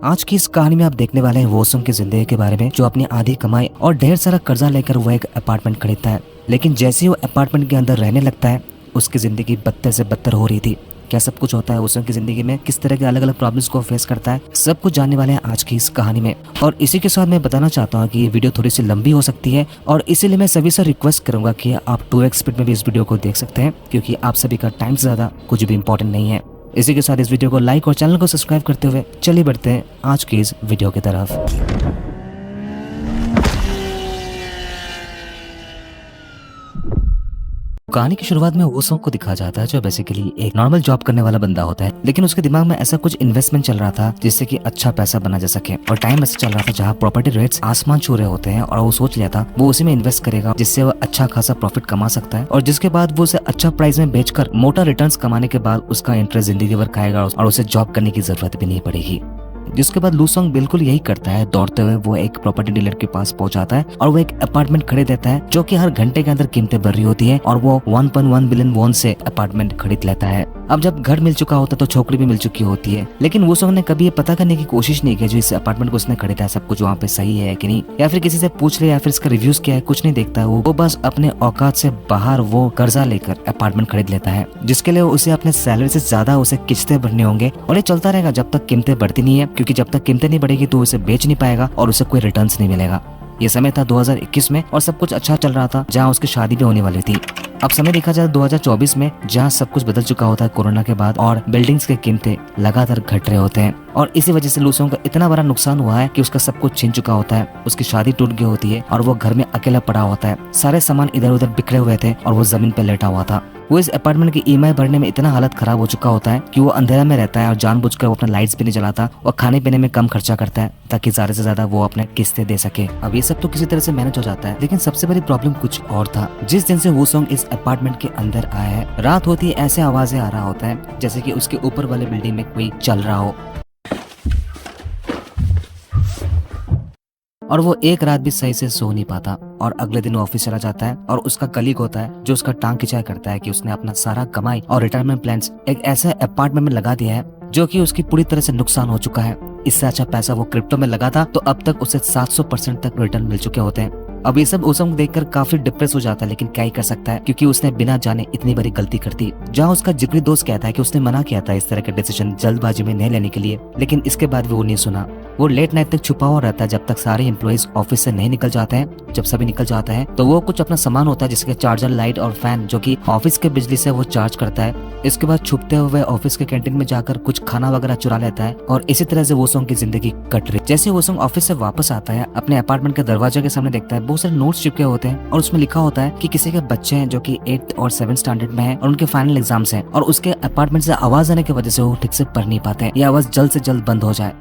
आज की इस कहानी में आप देखने वाले हैं वोसम की जिंदगी के बारे में, जो अपनी आधी कमाई और ढेर सारा कर्जा लेकर वो एक अपार्टमेंट खरीदता है। लेकिन जैसे ही वो अपार्टमेंट के अंदर रहने लगता है, उसकी जिंदगी बदतर से बदतर हो रही थी। क्या सब कुछ होता है वोसम की जिंदगी में, किस तरह के अलग अलग प्रॉब्लम्स को फेस करता है, सब कुछ जानने वाले हैं आज की इस कहानी में। और इसी के साथ मैं बताना चाहता हूँ कि ये वीडियो थोड़ी सी लंबी हो सकती है, और इसीलिए मैं सभी से रिक्वेस्ट करूंगा कि आप 2x स्पीड में भी इस वीडियो को देख सकते हैं, क्योंकि आप सभी का टाइम से ज्यादा कुछ भी इंपॉर्टेंट नहीं है। इसी के साथ इस वीडियो को लाइक और चैनल को सब्सक्राइब करते हुए चलिए बढ़ते हैं आज की इस वीडियो की तरफ। कहानी की शुरुआत में वोसम को दिखाया जाता है, जो बेसिकली एक नॉर्मल जॉब करने वाला बंदा होता है, लेकिन उसके दिमाग में ऐसा कुछ इन्वेस्टमेंट चल रहा था जिससे कि अच्छा पैसा बना जा सके। और टाइम ऐसा चल रहा था जहाँ प्रॉपर्टी रेट्स आसमान छू रहे होते हैं, और वो सोच लिया था वो उसी में इन्वेस्ट करेगा, जिससे वो अच्छा खासा प्रॉफिट कमा सकता है, और जिसके बाद वो उसे अच्छा प्राइस में बेचकर मोटा रिटर्न्स कमाने के बाद उसका इंटरेस्ट जिंदगी भर खाएगा और उसे जॉब करने की जरूरत भी नहीं पड़ेगी। जिसके बाद लूसोंग बिल्कुल यही करता है। दौड़ते हुए वो एक प्रॉपर्टी डीलर के पास पहुंचाता है और वो एक अपार्टमेंट खरीद देता है, जो कि हर घंटे के अंदर कीमतें बढ़ रही होती है, और वो 1.1 बिलियन वॉन से अपार्टमेंट खरीद लेता है। अब जब घर मिल चुका होता है तो छोकरी भी मिल चुकी होती है, लेकिन वोसोंग ने कभी ये पता करने की कोशिश नहीं की जो इस अपार्टमेंट को उसने खरीदा है सब कुछ वहाँ पे सही है कि नहीं, या फिर किसी से पूछ ले, या फिर इसका रिव्यूज क्या है, कुछ नहीं देखता है। वो बस अपने औकात से बाहर वो कर्जा लेकर अपार्टमेंट खरीद लेता है, जिसके लिए उसे अपने सैलरी से ज्यादा उसे किस्तें भरने होंगे, और ये चलता रहेगा जब तक कीमतें बढ़ती नहीं है, क्योंकि जब तक कीमतें नहीं बढ़ेगी तो उसे बेच नहीं पाएगा और उसे कोई रिटर्न्स नहीं मिलेगा। ये समय था 2021 में, और सब कुछ अच्छा चल रहा था, जहां उसकी शादी भी होने वाली थी। अब समय देखा जाए 2024 में, जहां सब कुछ बदल चुका होता है कोरोना के बाद, और बिल्डिंग्स की कीमतें लगातार घट रहे होते हैं, और इसी वजह से लूसोंग का इतना बड़ा नुकसान हुआ है कि उसका सब कुछ छीन चुका होता है। उसकी शादी टूट गई होती है और वो घर में अकेला पड़ा होता है। सारे सामान इधर उधर बिखरे हुए थे और वो जमीन पर लेटा हुआ था। वो इस अपार्टमेंट की ईएमआई भरने में इतना हालत खराब हो चुका होता है कि वो अंधेरा में रहता है, और जानबूझकर वो अपना लाइट्स भी नहीं जलाता और खाने पीने में कम खर्चा करता है, ताकि ज्यादा से ज्यादा वो अपने किस्तें दे सके। अब ये सब तो किसी तरह से मैनेज हो जाता है, लेकिन सबसे बड़ी प्रॉब्लम कुछ और था। जिस दिन से वोसोंग इस अपार्टमेंट के अंदर आया है, रात होती है ऐसे आवाजें आ रहा होता है जैसे कि उसके ऊपर वाले बिल्डिंग में कोई चल रहा हो, और वो एक रात भी सही से सो नहीं पाता। और अगले दिन वो ऑफिस चला जाता है, और उसका कलीग होता है जो उसका टांग खिंचाई करता है कि उसने अपना सारा कमाई और रिटायरमेंट प्लान्स एक ऐसे अपार्टमेंट में लगा दिया है जो कि उसकी पूरी तरह से नुकसान हो चुका है। इससे अच्छा पैसा वो क्रिप्टो में लगा था, तो अब तक उसे 700% तक रिटर्न मिल चुके होते हैं। अब ये सब वोसोंग देखकर काफी डिप्रेस हो जाता है, लेकिन क्या ही कर सकता है, क्योंकि उसने बिना जाने इतनी बड़ी गलती कर दी। जहाँ उसका जिगरी दोस्त कहता है कि उसने मना किया था इस तरह के डिसीजन जल्दबाजी में नहीं लेने के लिए, लेकिन इसके बाद भी वो नहीं सुना। वो लेट नाइट तक छुपा हुआ रहता है जब तक सारे एम्प्लॉइज ऑफिस से नहीं निकल जाते हैं। जब सभी निकल जाते हैं तो वो कुछ अपना सामान होता है, जिसके चार्जर, लाइट और फैन, जो कि ऑफिस के बिजली से वो चार्ज करता है। इसके बाद छुपते हुए ऑफिस के कैंटीन में जाकर कुछ खाना वगैरह चुरा लेता है, और इसी तरह से वोसोंग की जिंदगी कट रही। जैसे वोसोंग ऑफिस से वापस आता है, अपने अपार्टमेंट के दरवाजे के सामने देखता है बहुत सारे नोट्स चिपके होते हैं, और उसमें लिखा होता है कि किसी के बच्चे हैं जो कि 8th और 7th स्टैंडर्ड में है, और उनके फाइनल एग्जाम्स हैं, और उसके अपार्टमेंट से आवाज आने की वजह से वो ठीक से पढ़ नहीं पाते हैं। ये आवाज जल्द से जल्द बंद हो जाए।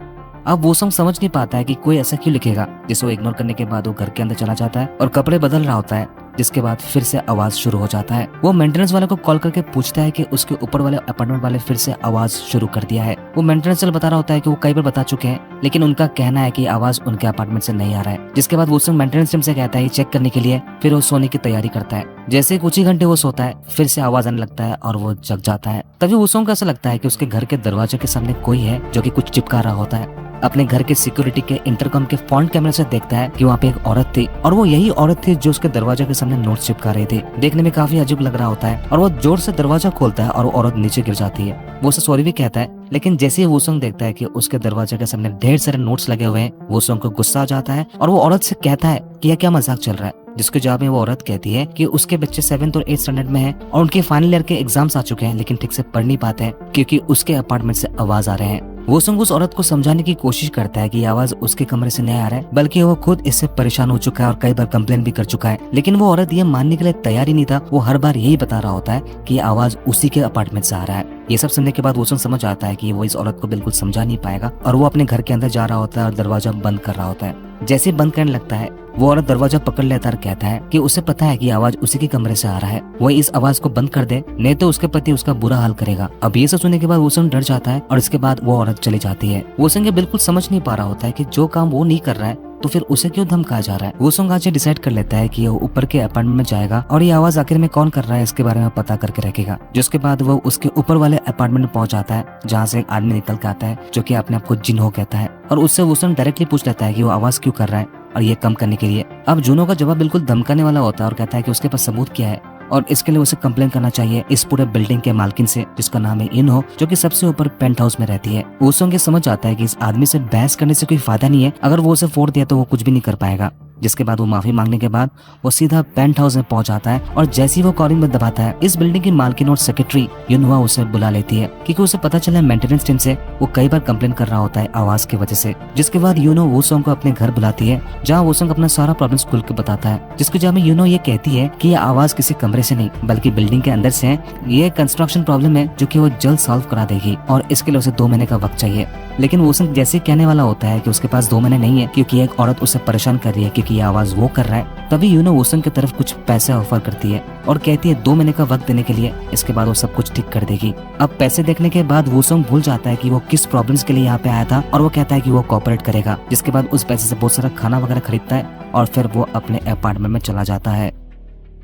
अब वोसोंग समझ नहीं पाता है कि कोई ऐसा क्यों लिखेगा, जिसे वो इग्नोर करने के बाद वो घर के अंदर चला जाता है और कपड़े बदल रहा होता है, जिसके बाद फिर से आवाज शुरू हो जाता है। वो मेंटेनेंस वाले को कॉल करके पूछता है कि उसके ऊपर वाले अपार्टमेंट वाले फिर से आवाज शुरू कर दिया है। वो मेंटेनेंस वाले बता रहा होता है कि वो कई बार बता चुके हैं, लेकिन उनका कहना है कि आवाज उनके अपार्टमेंट से नहीं आ रहा है। जिसके बाद वोसोंग मेंटेनेंस टीम से कहता है चेक करने के लिए, फिर वो सोने की तैयारी करता है। जैसे कुछ ही घंटे वो सोता है, फिर से आवाज आने लगता है और वो जग जाता है। तभी वोसोंग को ऐसा लगता है कि उसके घर के दरवाजे के सामने कोई है जो कि कुछ चिपका रहा होता है। अपने घर के सिक्योरिटी के इंटरकॉम के फ्रंट कैमरे से देखता है कि वहाँ पे एक औरत थी, और वो यही औरत थी जो उसके दरवाजे के सामने नोट्स चिपका रही थी। देखने में काफी अजीब लग रहा होता है, और वो जोर से दरवाजा खोलता है और वो औरत नीचे गिर जाती है। वो उसे सॉरी भी कहता है, लेकिन जैसे ही वोसोंग देखता है कि उसके दरवाजे के सामने ढेर सारे नोट्स लगे हुए हैं, वोसोंग को गुस्सा आ जाता है, और वो औरत से कहता है कि यह क्या मजाक चल रहा है। जिसके जवाब में वो औरत कहती है कि उसके बच्चे 7th और 8th स्टैंडर्ड में हैं, और उनके फाइनल ईयर के एग्जाम्स आ चुके हैं, लेकिन ठीक से पढ़ नहीं पाते हैं क्योंकि उसके अपार्टमेंट से आवाज आ रहे हैं। वोसोंग उस औरत को समझाने की कोशिश करता है कि ये आवाज उसके कमरे से नहीं आ रहा है, बल्कि वो खुद इससे परेशान हो चुका है और कई बार कंप्लेन भी कर चुका है। लेकिन वो औरत ये मानने के लिए तैयार ही नहीं था। वो हर बार यही बता रहा होता है कि ये आवाज उसी के अपार्टमेंट से आ रहा है। ये सब सुनने के बाद वोसोंग समझ आता है कि वो इस औरत को बिल्कुल समझा नहीं पाएगा, और वो अपने घर के अंदर जा रहा होता है और दरवाजा बंद कर रहा होता है। जैसे ही बंद करने लगता है, वो औरत दरवाजा पकड़ लेता है और कहता है कि उसे पता है कि आवाज उसी के कमरे से आ रहा है, वो इस आवाज को बंद कर दे, नहीं तो उसके पति उसका बुरा हाल करेगा। अब ये सब सुनने के बाद वोसोंग डर जाता है, और इसके बाद वो औरत चली जाती है। वोसोंग बिल्कुल समझ नहीं पा रहा होता है कि जो काम वो नहीं कर रहा है तो फिर उसे क्यों धमकाया जा रहा है। वोसोंग आज डिसाइड कर लेता है कि वो ऊपर के अपार्टमेंट में जाएगा और ये आवाज आखिर में कौन कर रहा है इसके बारे में पता करके रखेगा। जिसके बाद वो उसके ऊपर वाले अपार्टमेंट में पहुंच जाता है जहाँ से एक आदमी निकल के आता है जो कि अपने आप को जिन्हो कहता है और उससे वोसोंग डायरेक्टली पूछ लेता है कि वो आवाज क्यों कर रहा है और ये कम करने के लिए। अब जुनो का जवाब बिल्कुल धमकाने वाला होता है और कहता है कि उसके पास सबूत क्या है और इसके लिए उसे कंप्लेन करना चाहिए इस पूरे बिल्डिंग के मालकिन से जिसका नाम है इन्हो, जो कि सबसे ऊपर पेंट हाउस में रहती है। वोसोंग ये समझ आता है कि इस आदमी से बहस करने से कोई फायदा नहीं है, अगर वो उसे फोड़ दिया तो वो कुछ भी नहीं कर पाएगा। जिसके बाद वो माफी मांगने के बाद वो सीधा पेंट हाउस में पहुंच जाता है और जैसे ही वो कॉलिंग में दबाता है इस बिल्डिंग की मालकिन और सेक्रेटरी युनहुआ उसे बुला लेती है क्योंकि उसे पता चला मेंटेनेंस टीम से वो कई बार कंप्लेन कर रहा होता है आवाज की वजह से। जिसके बाद यूनो वोसोंग को अपने घर बुलाती है जहाँ वोसोंग अपना सारा प्रॉब्लम खुल के बताता है, जिसकी जहाँ में यूनो ये कहती है कि ये आवाज किसी कमरे से नहीं बल्कि बिल्डिंग के अंदर से है। ये कंस्ट्रक्शन प्रॉब्लम है जो कि वो जल्द सॉल्व करा देगी और इसके लिए उसे 2 महीने का वक्त चाहिए। लेकिन वोसोंग जैसे कहने वाला होता है कि उसके पास 2 महीने नहीं है क्योंकि एक औरत उसे परेशान कर रही है क्योंकि ये आवाज वो कर रहा है। तभी यूनो वोसोंग की तरफ कुछ पैसे ऑफर करती है और कहती है 2 महीने का वक्त देने के लिए, इसके बाद वो सब कुछ ठीक कर देगी। अब पैसे देखने के बाद वोसोंग भूल जाता है कि वो किस प्रॉब्लम्स के लिए यहाँ पे आया था और वो कहता है कि वो कोऑपरेट करेगा। जिसके बाद उस पैसे से बहुत सारा खाना वगैरह खरीदता है और फिर वो अपने अपार्टमेंट में चला जाता है।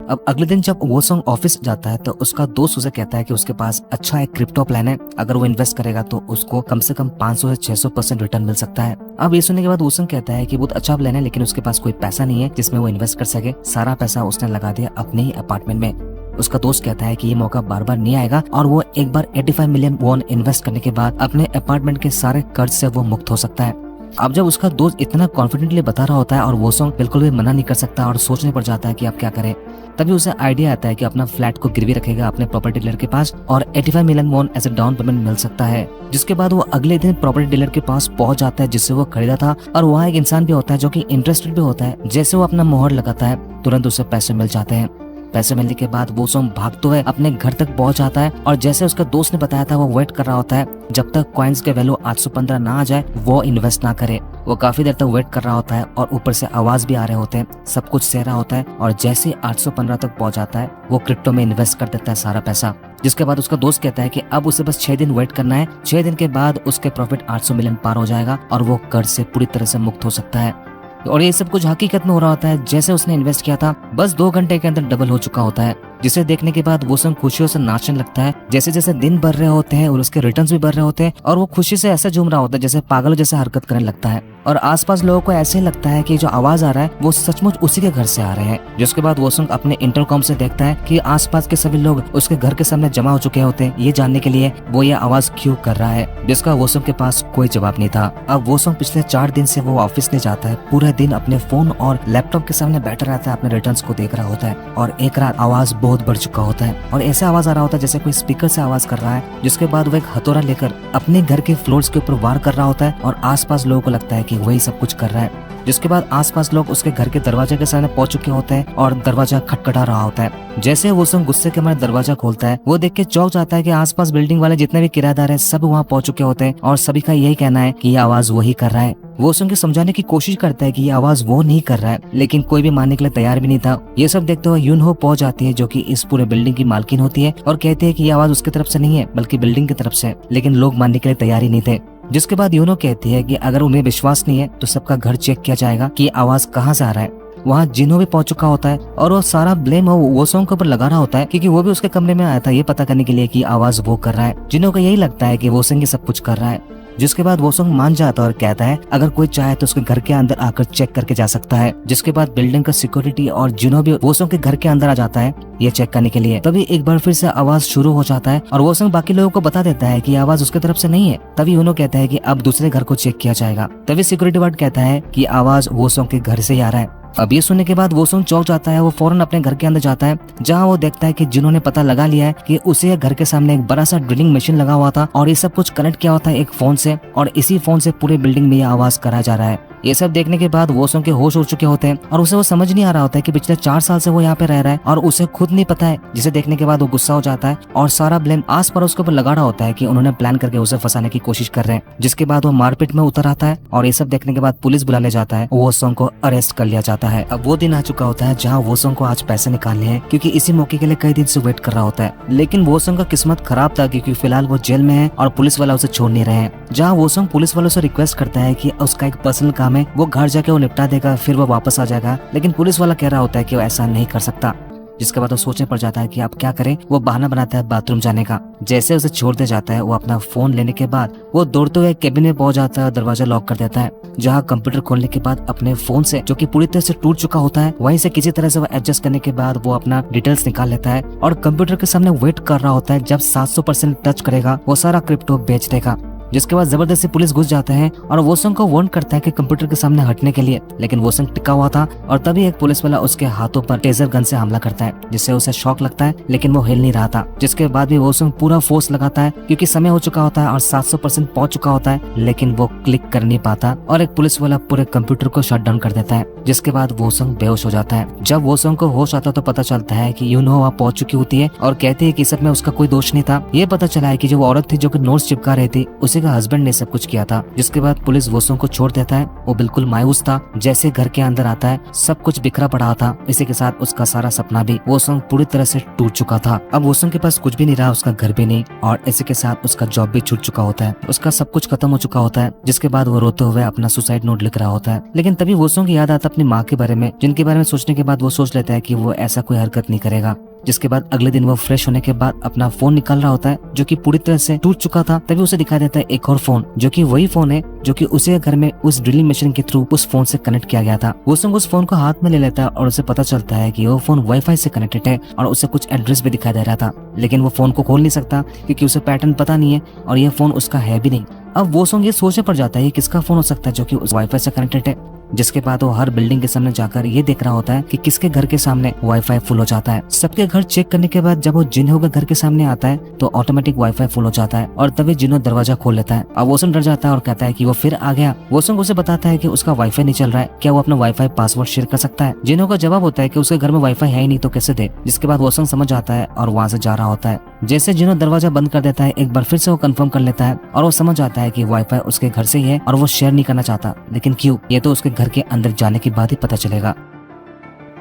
अब अगले दिन जब वोसोंग ऑफिस जाता है तो उसका दोस्त उसे कहता है कि उसके पास अच्छा एक क्रिप्टो प्लान है, अगर वो इन्वेस्ट करेगा तो उसको कम से कम 500 से 600% रिटर्न मिल सकता है। अब ये सुनने के बाद वोसोंग कहता है कि बहुत अच्छा प्लान है लेकिन उसके पास कोई पैसा नहीं है जिसमें वो इन्वेस्ट कर सके। सारा पैसा उसने लगा दिया अपने ही अपार्टमेंट में। उसका दोस्त कहता है कि ये मौका बार बार नहीं आएगा और वो एक बार 85 मिलियन वॉन इन्वेस्ट करने के बाद अपने अपार्टमेंट के सारे कर्ज से वो मुक्त हो सकता है। अब जब उसका दोस्त इतना कॉन्फिडेंटली बता रहा होता है और वोसोंग बिल्कुल भी मना नहीं कर सकता और सोचने पड़ जाता है कि अब क्या करे, तभी उसे आइडिया आता है कि अपना फ्लैट को गिरवी रखेगा अपने प्रॉपर्टी डीलर के पास और 85 million won as a down payment मिल सकता है। जिसके बाद वो अगले दिन प्रॉपर्टी डीलर के पास पहुंच जाता है जिससे वो खरीदा था और वहाँ एक इंसान भी होता है जो कि इंटरेस्टेड भी होता है। जैसे वो अपना मोहर लगाता है तुरंत उसे पैसे मिल जाते हैं। पैसे मिलने के बाद वोसोंग भागते हुए अपने घर तक पहुंच जाता है और जैसे उसका दोस्त ने बताया था वो वेट कर रहा होता है जब तक कॉइन्स के वैल्यू 815 ना आ जाए वो इन्वेस्ट ना करे। वो काफी देर तक वेट कर रहा होता है और ऊपर से आवाज भी आ रहे होते हैं, सब कुछ सह रहा होता है और जैसे ही 815 तक पहुंच जाता है वो क्रिप्टो में इन्वेस्ट कर देता है सारा पैसा। जिसके बाद उसका दोस्त कहता है कि अब उसे बस 6 दिन वेट करना है, 6 दिन के बाद उसके प्रॉफिट 800 मिलियन पार हो जाएगा और वो कर्ज से पूरी तरह से मुक्त हो सकता है। और ये सब कुछ हकीकत में हो रहा होता है जैसे उसने इन्वेस्ट किया था, बस 2 घंटे के अंदर डबल हो चुका होता है। जिसे देखने के बाद वोसोंग खुशियों से नाचने लगता है। जैसे जैसे दिन बढ़ रहे होते हैं और उसके रिटर्न्स भी बढ़ रहे होते हैं और वो खुशी से ऐसे झूम रहा होता है जैसे पागल जैसे हरकत करने लगता है और आसपास लोगों को ऐसे लगता है कि जो आवाज आ रहा है वो सचमुच उसी के घर से आ रहे हैं। जिसके बाद वोसोंग अपने इंटरकॉम से देखता है कि आसपास के सभी लोग उसके घर के सामने जमा हो चुके होते हैं ये जानने के लिए वो ये आवाज क्यों कर रहा है, जिसका वोसोंग के पास कोई जवाब नहीं था। अब वोसोंग पिछले 4 दिन से वो ऑफिस नहीं जाता है, पूरे दिन अपने फोन और लैपटॉप के सामने बैठा रहता है, अपने रिटर्न्स को देख रहा होता है और एक रात आवाज बहुत बढ़ चुका होता है और ऐसा आवाज आ रहा होता है जैसे कोई स्पीकर से आवाज कर रहा है। जिसके बाद वो एक हथौड़ा लेकर अपने घर के फ्लोर्स के ऊपर वार कर रहा होता है और आसपास लोगों को लगता है कि वही सब कुछ कर रहा है। जिसके बाद आसपास लोग उसके घर के दरवाजे के सामने पहुंच चुके होते हैं और दरवाजा खटखटा रहा होता है। जैसे वोसोंग गुस्से के मारे दरवाजा खोलता है वो देख के चौंक जाता है कि आसपास बिल्डिंग वाले जितने भी किराएदार हैं सब वहाँ पहुंच चुके होते हैं और सभी का यही कहना है कि ये आवाज वही कर रहा है। वोसोंग समझाने की कोशिश करता है कि ये आवाज वो नहीं कर रहा है लेकिन कोई भी मानने के लिए तैयार भी नहीं था। ये सब देखते हुए यूनहो पहुंच जाती है जो कि इस पूरे बिल्डिंग की मालकिन होती है और कहती है कि ये आवाज उसकी तरफ से नहीं है बल्कि बिल्डिंग की तरफ से, लेकिन लोग मानने के लिए तैयार ही नहीं थे। जिसके बाद यूनो कहती है कि अगर उन्हें विश्वास नहीं है तो सबका घर चेक किया जाएगा कि आवाज कहाँ से आ रहा है। वहाँ जिन्हो भी पहुंच चुका होता है और वो सारा ब्लेम वोसोंग के ऊपर लगा रहा होता है क्योंकि वो भी उसके कमरे में आया था ये पता करने के लिए कि आवाज वो कर रहा है। जिन्हो को यही लगता है कि वोसोंग ये सब कुछ कर रहा है। जिसके बाद वोसोंग मान जाता है और कहता है अगर कोई चाहे तो उसके घर के अंदर आकर चेक करके जा सकता है। जिसके बाद बिल्डिंग का सिक्योरिटी और जिन्हो भी वोसोंग के घर के अंदर आ जाता है ये चेक करने के लिए। तभी एक बार फिर से आवाज शुरू हो जाता है और वोसोंग बाकी लोगों को बता देता है कि आवाज उसके तरफ से नहीं है। तभी यूनो कहता है कि अब दूसरे घर को चेक किया जाएगा। तभी सिक्योरिटी गार्ड कहता है कि आवाज वोसोंग के घर से ही आ रहा है। अब ये सुनने के बाद वोसोंग चौंक जाता है। वो फौरन अपने घर के अंदर जाता है जहाँ वो देखता है कि जिन्होंने पता लगा लिया है कि उसे घर के सामने एक बड़ा सा ड्रिलिंग मशीन लगा हुआ था और ये सब कुछ कनेक्ट किया होता है एक फोन से और इसी फोन से पूरे बिल्डिंग में ये आवाज करा जा रहा है। ये सब देखने के बाद वोसोंग के होश उड़ चुके होते हैं और उसे वो समझ नहीं आ रहा होता है कि पिछले 4 साल से वो यहाँ पे रह रहा है और उसे खुद नहीं पता है। जिसे देखने के बाद वो गुस्सा हो जाता है और सारा ब्लेम आस पड़ोस के ऊपर लगा रहा होता है कि उन्होंने प्लान करके उसे फंसाने की कोशिश कर रहे हैं। जिसके बाद वो मारपीट में उतर आता है और ये सब देखने के बाद पुलिस बुला ले जाता है। वोसोंग को अरेस्ट कर लिया जाता है। अब वो दिन आ चुका होता है जहाँ वोसोंग को आज पैसे निकालने हैं क्योंकि इसी मौके के लिए कई दिन से वेट कर रहा होता है। लेकिन वोसोंग का किस्मत खराब था क्योंकि फिलहाल वो जेल में है और पुलिस वाला उसे छोड़ नहीं रहे हैं। जहाँ वोसोंग पुलिस वालों से रिक्वेस्ट करता है कि उसका एक पर्सनल काम काम है वो घर जाके वो निपटा देगा, फिर वो वापस आ जाएगा। लेकिन पुलिस वाला कह रहा होता है कि वो ऐसा नहीं कर सकता। जिसके बाद वो सोचने पड़ जाता है कि अब क्या करे। वो बहाना बनाता है बाथरूम जाने का। जैसे उसे छोड़ दे जाता है, वो अपना फोन लेने के बाद वो दौड़ते हुए केबिन में पहुंच जाता है और दरवाजा लॉक कर देता है। जहां कंप्यूटर खोलने के बाद अपने फोन से, जो कि पूरी तरह से टूट चुका होता है, वहीं से किसी तरह से वो एडजस्ट करने के बाद वो अपना डिटेल्स निकाल लेता है और कंप्यूटर के सामने वेट कर रहा होता है। जब 700% टच करेगा वो सारा क्रिप्टो बेच देगा। जिसके बाद जबरदस्ती पुलिस घुस जाता है और वोसंग को वार्न करता है कि कंप्यूटर के सामने हटने के लिए। लेकिन वोसंग टिका हुआ था और तभी एक पुलिस वाला उसके हाथों पर टेजर गन से हमला करता है, जिससे उसे शॉक लगता है, लेकिन वो हिल नहीं रहा था। जिसके बाद भी वोसंग पूरा फोर्स लगाता है क्योंकि समय हो चुका होता है और 700% पहुंच चुका होता है, लेकिन वो क्लिक कर नहीं पाता और एक पुलिस वाला पूरे कंप्यूटर को शट डाउन कर देता है। जिसके बाद वोसंग बेहोश हो जाता है। जब वोसंग को होश आता है तो पता चलता है कि यूनो वहाँ पहुंच चुकी होती है और कहती है कि सब में उसका कोई दोष नहीं था। ये पता चला है कि जो औरत थी जो कि नोट्स चिपका रही थी, उसी का हस्बैंड ने सब कुछ किया था। जिसके बाद पुलिस वोसंग को छोड़ देता है। वो बिल्कुल मायूस था। जैसे घर के अंदर आता है सब कुछ बिखरा पड़ा था। इसी के साथ उसका सारा सपना भी वोसंग पूरी तरह से टूट चुका था। अब वोसंग के पास कुछ भी नहीं रहा, उसका घर भी नहीं, और इसी के साथ उसका जॉब भी छूट चुका होता है। उसका सब कुछ खत्म हो चुका होता है। जिसके बाद वो रोते हुए अपना सुसाइड नोट लिख रहा होता है। लेकिन तभी वोसंग की याद आता है अपनी माँ के बारे में, जिनके बारे में सोचने के बाद वो सोच लेता है कि वो ऐसा कोई हरकत नहीं करेगा। जिसके बाद अगले दिन वो फ्रेश होने के बाद अपना फोन निकाल रहा होता है जो कि पूरी तरह से टूट चुका था। तभी उसे दिखाई देता है एक और फोन, जो कि वही फोन है जो कि उसे घर में उस ड्रिलिंग मशीन के थ्रू उस फोन से कनेक्ट किया गया था। वो उस फोन को हाथ में ले लेता है और उसे पता चलता है कि वो फोन वाईफाई से कनेक्टेड है और उसे कुछ एड्रेस भी दिखाई दे रहा था। लेकिन वो फोन को खोल नहीं सकता क्योंकि उसे पैटर्न पता नहीं है और ये फोन उसका है भी नहीं। अब वो ये सोचने पड़ जाता है किसका फोन हो सकता है जो कि उस वाईफाई से कनेक्टेड है। जिसके बाद वो हर बिल्डिंग के सामने जाकर ये देख रहा होता है कि किसके घर के सामने वाईफाई फुल हो जाता है। सबके घर चेक करने के बाद जब वो जिन्हो के घर के सामने आता है तो ऑटोमेटिक वाईफाई फुल हो जाता है और तभी जिन्हो दरवाजा खोल लेता है। अब वोसंग डर जाता है और कहता है कि वो फिर आ गया। वोसंग उसे बताता है कि उसका वाईफाई नहीं चल रहा है, क्या वो अपना वाईफाई पासवर्ड शेयर कर सकता है। जिन्हो का जवाब होता है कि उसके घर में वाईफाई है ही नहीं तो कैसे दे। जिसके बाद वोसंग समझ जाता है और वहाँ से जा रहा होता है। जैसे जिन्हो दरवाजा बंद कर देता है, एक बार फिर से वो कंफर्म कर लेता है और वो समझ आता है कि वाईफाई उसके घर से ही है और वो शेयर नहीं करना चाहता। लेकिन क्यों, ये तो उसके घर के अंदर जाने के बाद ही पता चलेगा।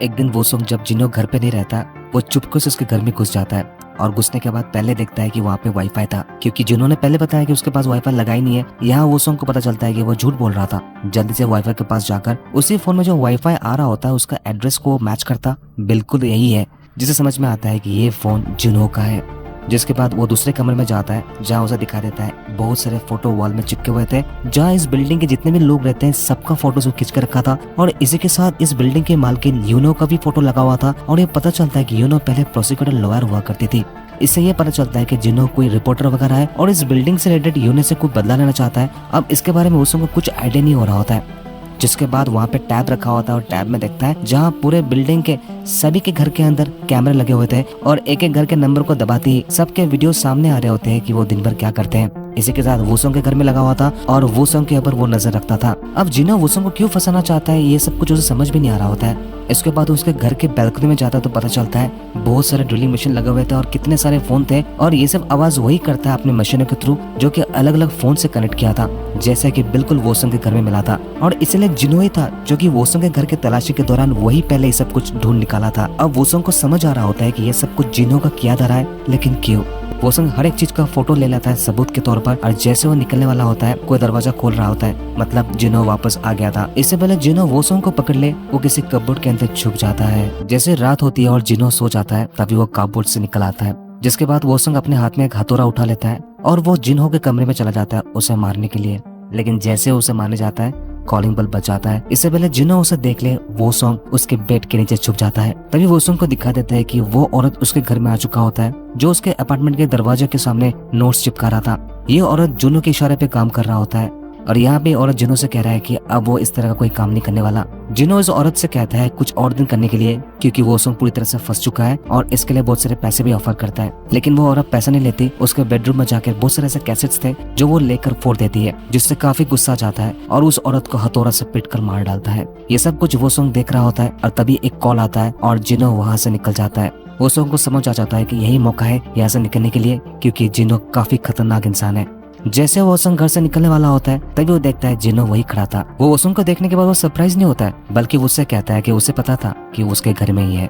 एक दिन वोसंग जब जिन्हो घर पे नहीं रहता, वो चुपके से उसके घर में घुस जाता है और घुसने के बाद पहले देखता है कि वहाँ पे वाईफाई था, क्योंकि जिन्होंने पहले बताया कि उसके पास वाईफाई लगा ही नहीं है। यहाँ वोसंग को पता चलता है कि वो झूठ बोल रहा था। जल्दी से वाईफाई के पास जाकर उसी फोन में जो वाईफाई आ रहा होता है उसका एड्रेस को मैच करता बिल्कुल यही है, जिसे समझ में आता है कि ये फोन जिन्हो का है। जिसके बाद वो दूसरे कमरे में जाता है जहाँ उसे दिखा देता है बहुत सारे फोटो वॉल में चिपके हुए थे, जहाँ इस बिल्डिंग के जितने भी लोग रहते हैं सबका फोटो से खींच कर रखा था। और इसी के साथ इस बिल्डिंग के मालकिन यूनो का भी फोटो लगा हुआ था। और ये पता चलता है कि यूनो पहले प्रोसिक्यूटर लॉयर हुआ करती थी। इससे ये पता चलता है कि जिन्हो कोई रिपोर्टर वगैरह है और इस बिल्डिंग से रिलेटेड यूनो से कोई बदला लेना चाहता है। अब इसके बारे में उसको कुछ आइडिया नहीं हो रहा होता है। जिसके बाद वहाँ पे टैब रखा होता है और टैब में देखता है जहाँ पूरे बिल्डिंग के सभी के घर के अंदर कैमरे लगे हुए थे और एक एक घर के नंबर को दबाते ही सबके वीडियो सामने आ रहे होते हैं कि वो दिन भर क्या करते हैं। इसी के साथ वोसंग के घर में लगा हुआ था और वोसंग के ऊपर वो नजर रखता था। अब जिन्हो वोसंग को क्यों फंसाना चाहता है ये सब कुछ उसे समझ भी नहीं आ रहा होता है। इसके बाद उसके घर के बैल्कनी में जाता है तो पता चलता है बहुत सारे ड्रिलिंग मशीन लगे हुए थे और कितने सारे फोन थे और ये सब आवाज वही करता है अपने मशीनों के थ्रू जो कि अलग अलग फोन से कनेक्ट किया था, जैसे कि बिल्कुल वोसंग के घर में मिला था। और इसलिए जिन्हो ही था जो कि वोसंग के घर के तलाशी के दौरान वही पहले ये सब कुछ ढूंढ निकाला था। अब वोसंग को समझ आ रहा होता है कि ये सब कुछ जिन्हो का किया जा रहा है, लेकिन क्यों। वोसंग हर एक चीज का फोटो ले लेता है सबूत के तौर पर और जैसे वो निकलने वाला होता है कोई दरवाजा खोल रहा होता है, मतलब जिन्हो वापस आ गया था। इससे पहले जिन्हो वोसंग को पकड़ ले वो किसी कपबोर्ड के अंदर छुप जाता है। जैसे रात होती है और जिन्हो सो जाता है तभी वो कपबोर्ड से निकल आता है। जिसके बाद वोसंग अपने हाथ में एक हथौड़ा उठा लेता है और वो जिन्हो के कमरे में चला जाता है उसे मारने के लिए। लेकिन जैसे उसे मारने जाता है कॉलिंग बेल बज जाता है। इससे पहले जिन्हो उसे देख ले वोसंग उसके बेड के नीचे छुप जाता है। तभी वोसंग को दिखा देता है कि वो औरत उसके घर में आ चुका होता है जो उसके अपार्टमेंट के दरवाजे के सामने नोट्स चिपका रहा था। ये औरत जुनू के इशारे पे काम कर रहा होता है और यहाँ पे औरत जिन्हो से कह रहा है कि अब वो इस तरह का कोई काम नहीं करने वाला। जिन्हो इस औरत से कहता है कुछ और दिन करने के लिए क्योंकि वोसंग पूरी तरह से फंस चुका है और इसके लिए बहुत सारे पैसे भी ऑफर करता है। लेकिन वो औरत पैसा नहीं लेती, उसके बेडरूम में जाकर बहुत सारे ऐसे कैसेट्स थे जो वो लेकर फोड़ देती है, जिससे काफी गुस्सा जाता है और उस औरत को हथौड़ा से पीट कर मार डालता है। ये सब कुछ वोसंग देख रहा होता है और तभी एक कॉल आता है और जिन्हो वहाँ से निकल जाता है। वोसंग को समझ आ जाता है कि यही मौका है यहाँ से निकलने के लिए क्योंकि जिन्हो काफी खतरनाक इंसान है। जैसे वोसंग घर से निकलने वाला होता है तभी वो देखता है जिन्हो वही खड़ा था। वो वोसंग को देखने के बाद वो सरप्राइज नहीं होता है बल्कि उससे कहता है कि उसे पता था कि वो उसके घर में ही है।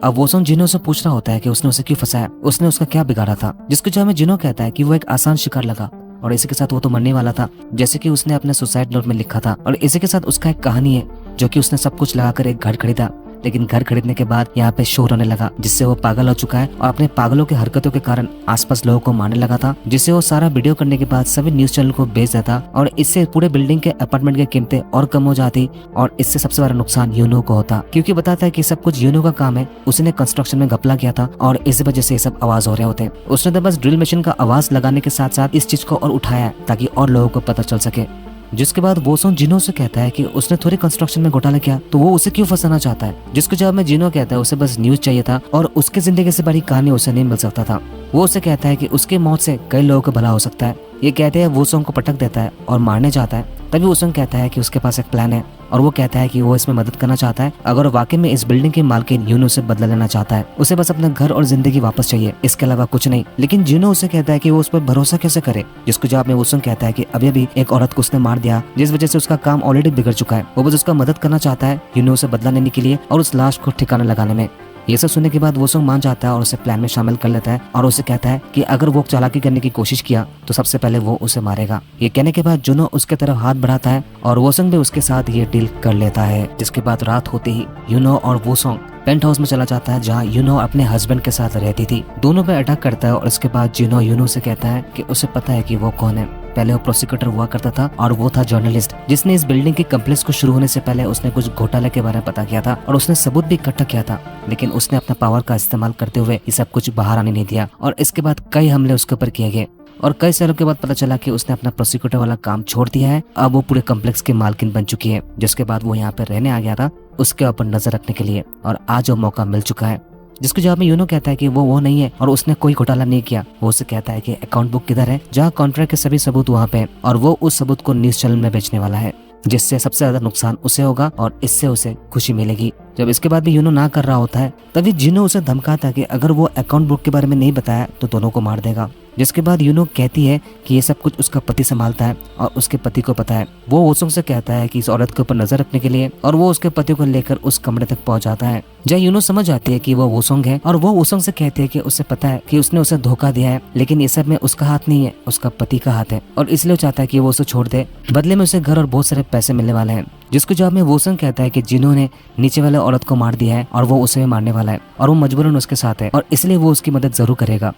अब वोसंग जिन्हो से पूछ रहा होता है कि उसने उसे क्यों फंसाया, उसने उसका क्या बिगाड़ा था। जिसके जवाब में जिन्हो कहता है कि वो एक आसान शिकार लगा और इसी के साथ वो तो मरने वाला था, जैसे कि उसने अपने सुसाइड नोट में लिखा था। और इसी के साथ उसका एक कहानी है, जो कि उसने सब कुछ लगाकर एक घर खरीदा, लेकिन घर खरीदने के बाद यहाँ पे शोर होने लगा, जिससे वो पागल हो चुका है और अपने पागलों की हरकतों के कारण आसपास लोगों को मारने लगा था, जिससे वो सारा वीडियो करने के बाद सभी न्यूज चैनल को बेच देता और इससे पूरे बिल्डिंग के अपार्टमेंट की कीमतें और कम हो जाती। और इससे सबसे बड़ा नुकसान यूनो को होता, क्योंकि बताता है कि सब कुछ यूनो का काम है, उसने कंस्ट्रक्शन में घपला किया था और इस वजह से ये सब आवाज हो रहे होते। उसने तो बस ड्रिल मशीन का आवाज लगाने के साथ साथ इस चीज को और उठाया ताकि और लोगों को पता चल सके। जिसके बाद वोसोंग जिनो से कहता है कि उसने थोड़ी कंस्ट्रक्शन में घोटाला किया तो वो उसे क्यों फंसाना चाहता है, जिसके जवाब में जिनो कहता है उसे बस न्यूज चाहिए था और उसके जिंदगी से बड़ी कहानी उसे नहीं मिल सकता था। वो उसे कहता है कि उसकी मौत से कई लोगों को भला हो सकता है। ये कहते हैं वोसोंग को पटक देता है और मारने जाता है। तभी वोसोंग कहता है कि उसके पास एक प्लान है और वो कहता है कि वो इसमें मदद करना चाहता है। अगर वाकई में इस बिल्डिंग की मालकिन यूनो से बदला लेना चाहता है, उसे बस अपना घर और जिंदगी वापस चाहिए, इसके अलावा कुछ नहीं। लेकिन जिनो उसे कहता है कि वो उस पर भरोसा कैसे करे, जिसको जवाब में वोसोंग कहता है कि अभी अभी एक औरत को उसने मार दिया, जिस वजह से उसका काम ऑलरेडी बिगड़ चुका है। वो बस उसका मदद करना चाहता है यूनो से बदला लेने के लिए और उस लाश को ठिकाना लगाने में। ये सब सुनने के बाद वोसोंग मान जाता है और उसे प्लान में शामिल कर लेता है और उसे कहता है कि अगर वो चालाकी करने की कोशिश किया तो सबसे पहले वो उसे मारेगा। ये कहने के बाद जुनो उसके तरफ हाथ बढ़ाता है और वोसोंग भी उसके साथ ये डील कर लेता है। जिसके बाद रात होते ही यूनो और वोसोंग पेंट हाउस में चला जाता है, जहाँ यूनो अपने हस्बैंड के साथ रहती थी। दोनों पे अटैक करता है और उसके बाद जिनो यूनो से कहता है कि उसे पता है कि वो कौन है। पहले वो प्रोसिक्यूटर हुआ करता था और वो था जर्नलिस्ट, जिसने इस बिल्डिंग के कम्प्लेक्स को शुरू होने से पहले उसने कुछ घोटाले के बारे में पता किया था और उसने सबूत भी इकट्ठा किया था, लेकिन उसने अपना पावर का इस्तेमाल करते हुए ये सब कुछ बाहर आने नहीं दिया। और इसके बाद कई हमले उसके ऊपर किए गए और कई सालों के बाद पता चला कि उसने अपना प्रोसिक्यूटर वाला काम छोड़ दिया है। अब वो पूरे कम्प्लेक्स की मालकिन बन चुकी है। जिसके बाद वो यहाँ पे रहने आ गया था उसके ऊपर नजर रखने के लिए, और आज वो मौका मिल चुका है। जिसके जवाब में यूनो कहता है कि वो नहीं है और उसने कोई घोटाला नहीं किया। वो उसे कहता है कि अकाउंट बुक किधर है, जहाँ कॉन्ट्रैक्ट के सभी सबूत वहाँ पे, और वो उस सबूत को न्यूज चैनल में बेचने वाला है, जिससे सबसे ज्यादा नुकसान उसे होगा और इससे उसे खुशी मिलेगी। जब इसके बाद भी यूनो ना कर रहा होता है, तभी जिनो उसे धमकाता है कि अगर वो अकाउंट बुक के बारे में नहीं बताया तो दोनों को मार देगा। जिसके बाद यूनो कहती है कि ये सब कुछ उसका पति संभालता है और उसके पति को पता है। वो वोसोंग से कहता है कि इस औरत के ऊपर नजर रखने के लिए, और वो उसके पति को लेकर उस कमरे तक पहुंच जाता है। जब यूनो समझ जाती है कि वो वोसोंग है और वो वोसोंग से कहती है कि उसे पता है कि उसने उसे धोखा दिया है, लेकिन ये सब में उसका हाथ नहीं है, उसका पति का हाथ है, और इसलिए वो चाहता है कि वो उसे छोड़ दे। बदले में उसे घर और बहुत सारे पैसे मिलने वाले हैं। जिसके जवाब में वोसोंग कहता है कि जिनो ने नीचे वाले औरत को मार दिया है और वो उसे भी मारने वाला है और वो मजबूरन उसके साथ है और इसलिए वो उसकी मदद जरूर करेगा।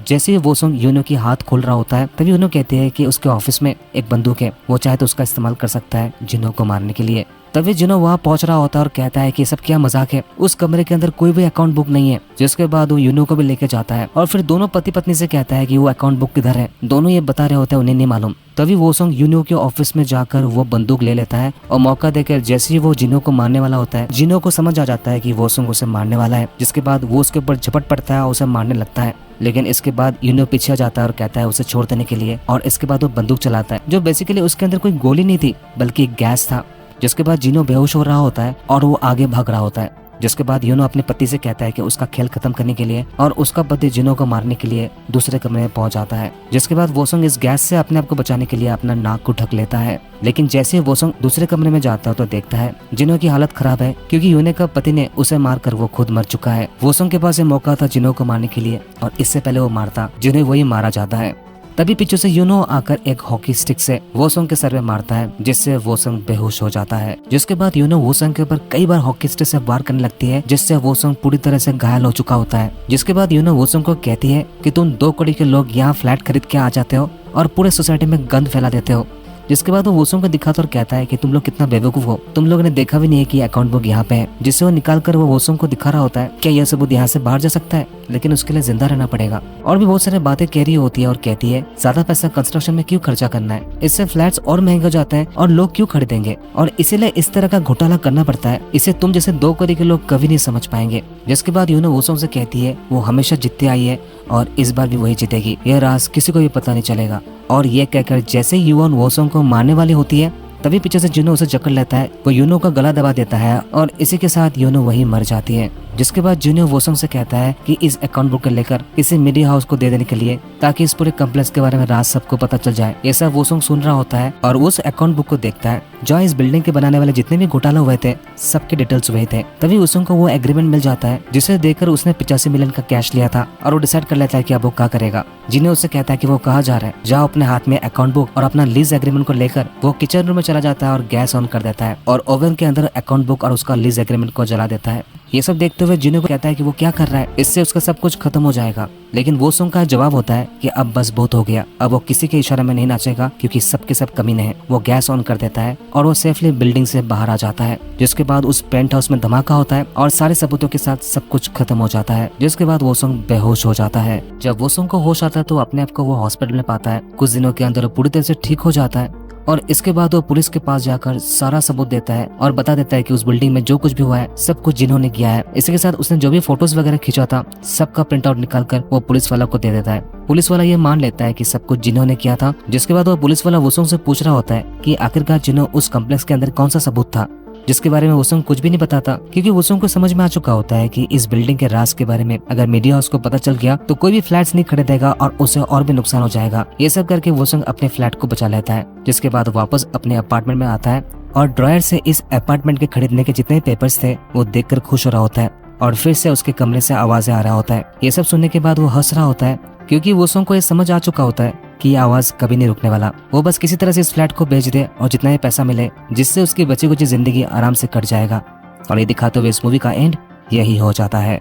जैसे ही वोसोंग यूनो की हाथ खोल रहा होता है, तभी यूनो कहती है कि उसके ऑफिस में एक बंदूक है, वो चाहे तो उसका इस्तेमाल कर सकता है जिनो को मारने के लिए। तभी जिनो वहाँ पहुंच रहा होता है और कहता है कि सब क्या मजाक है, उस कमरे के अंदर कोई भी अकाउंट बुक नहीं है। जिसके बाद वो यूनो को भी लेके जाता है और फिर दोनों पति पत्नी से कहता है कि वो अकाउंट बुक किधर है। दोनों ये बता रहे होते हैं, उन्हें नहीं मालूम। तभी वोसोंग यूनो के ऑफिस में जाकर वो बंदूक ले लेता है और मौका देकर जैसे ही वो जिनो को मारने वाला होता है, जिनो को समझ आ जाता है कि वोसोंग उसे मारने वाला है। जिसके बाद वो उसके ऊपर झपट पड़ता है और उसे मारने लगता है, लेकिन इसके बाद यूनो पीछे जाता है और कहता है उसे छोड़ देने के लिए, और इसके बाद वो बंदूक चलाता है, जो बेसिकली उसके अंदर कोई गोली नहीं थी बल्कि गैस था। जिसके बाद जिनो बेहोश हो रहा होता है और वो आगे भाग रहा होता है। जिसके बाद यूनो अपने पति से कहता है कि उसका खेल खत्म करने के लिए और उसका पति जिनो को मारने के लिए दूसरे कमरे में पहुंच जाता है। जिसके बाद वोसोंग इस गैस से अपने आप को बचाने के लिए अपना नाक को ढक लेता है, लेकिन जैसे ही वोसोंग दूसरे कमरे में जाता है तो देखता है जिनो की हालत खराब है, क्योंकि यूने का पति ने उसे मारकर वो खुद मर चुका है। वोसोंग के पास ये मौका था जिनो को मारने के लिए, और इससे पहले वो मारता, जिन्हें वही मारा जाता है। तभी पीछे से यूनो आकर एक हॉकी स्टिक से वोसोंग के सर में मारता है, जिससे वोसोंग बेहोश हो जाता है। जिसके बाद यूनो वोसोंग के ऊपर कई बार हॉकी स्टिक से वार करने लगती है, जिससे वोसोंग पूरी तरह से घायल हो चुका होता है। जिसके बाद यूनो वोसोंग को कहती है कि तुम 2 करोड़ के लोग यहाँ फ्लैट खरीद के आ जाते हो और पूरे सोसाइटी में गंद फैला देते हो। जिसके बाद वो वोसोंग को दिखाता और कहता है कि तुम लोग कितना बेवकूफ हो, तुम लोगों ने देखा भी नहीं है कि अकाउंट बुक यहाँ पे है। जिससे वो निकाल कर वो वोसोंग को दिखा रहा होता है क्या यह सबूत यहाँ से बाहर जा सकता है, लेकिन उसके लिए जिंदा रहना पड़ेगा। और भी बहुत सारी बातें कह रही होती है और कहती है ज्यादा पैसा कंस्ट्रक्शन में क्यों खर्चा करना है, इससे फ्लैट्स और महंगे हो जाते हैं और लोग क्यों खरीदेंगे, और इसीलिए इस तरह का घोटाला करना पड़ता है। इसे तुम जैसे 2 करोड़ के लोग कभी नहीं समझ पाएंगे। जिसके बाद यूनो वोसोंग से कहती है वो हमेशा जीतती आई है और इस बार भी वही जीतेगी, यह राज किसी को भी पता नहीं चलेगा। और ये कहकर जैसे यून वोसोंग को मारने वाली होती है, तभी पीछे से जिनो उसे जकड़ लेता है, वो यूनो का गला दबा देता है और इसी के साथ यूनो वही मर जाती है। जिसके बाद जूनियर वोसंग से कहता है कि इस अकाउंट बुक को लेकर इसे मीडिया हाउस को दे देने के लिए, ताकि इस पूरे कॉम्प्लेक्स के बारे में राज सबको पता चल जाए। ये सब वोसंग सुन रहा होता है और उस अकाउंट बुक को देखता है जहाँ इस बिल्डिंग के बनाने वाले जितने भी घोटाला हुए थे सबके डिटेल्स वही थे। तभी वोसंग को वो एग्रीमेंट मिल जाता है जिसे देखकर उसने 85 मिलियन का कैश लिया था और वो डिसाइड कर लेता है कि अब वो क्या करेगा। जिन्हें उससे कहता है कि वो कहाँ जा रहा है, जहाँ अपने हाथ में अकाउंट बुक और अपना लीज एग्रीमेंट को लेकर वो किचन रूम में चला जाता है और गैस ऑन कर देता है और ओवन के अंदर अकाउंट बुक और उसका लीज एग्रीमेंट को जला देता है। ये सब देखते हुए जिन्हें को कहता है कि वो क्या कर रहा है, इससे उसका सब कुछ खत्म हो जाएगा। लेकिन वोसंग का जवाब होता है कि अब बस बहुत हो गया, अब वो किसी के इशारे में नहीं नाचेगा क्योंकि सबके सब कमीने हैं। वो गैस ऑन कर देता है और वो सेफली बिल्डिंग से बाहर आ जाता है। जिसके बाद उस पेंट हाउस में धमाका होता है और सारे सबूतों के साथ सब कुछ खत्म हो जाता है। जिसके बाद वोसंग बेहोश हो जाता है। जब वोसंग को होश आता है तो अपने आप को वो हॉस्पिटल में पाता है। कुछ दिनों के अंदर पूरी तरह से ठीक हो जाता है और इसके बाद वो पुलिस के पास जाकर सारा सबूत देता है और बता देता है कि उस बिल्डिंग में जो कुछ भी हुआ है सब कुछ जिन्होंने किया है। इसी के साथ उसने जो भी फोटोज वगैरह खींचा था सबका प्रिंट आउट निकाल कर वो पुलिस वाला को दे देता है। पुलिस वाला ये मान लेता है कि सब कुछ जिन्होंने किया था। जिसके बाद वो पुलिस वाला वोसंग से पूछ रहा होता है कि आखिरकार जिन्हों उस कॉम्प्लेक्स के अंदर कौन सा सबूत था, जिसके बारे में वोसंग कुछ भी नहीं बताता क्योंकि वोसंग को समझ में आ चुका होता है कि इस बिल्डिंग के राज के बारे में अगर मीडिया हाउस को पता चल गया तो कोई भी फ्लैट्स नहीं खरीदेगा और उसे और भी नुकसान हो जाएगा। ये सब करके वोसंग अपने फ्लैट को बचा लेता है। जिसके बाद वापस अपने अपार्टमेंट में आता है और ड्रॉयर से इस अपार्टमेंट के खरीदने के जितने पेपर्स थे वो देखकर खुश हो रहा होता है और फिर से उसके कमरे से आवाजें आ रहा होता है। ये सब सुनने के बाद वो हंस रहा होता है क्योंकि वोसंग को ये समझ आ चुका होता है कि ये आवाज कभी नहीं रुकने वाला। वो बस किसी तरह से इस फ्लैट को बेच दे और जितना ही पैसा मिले जिससे उसकी बची कुछ जिंदगी आराम से कट जाएगा। और ये दिखाते हुए इस मूवी का एंड यही हो जाता है।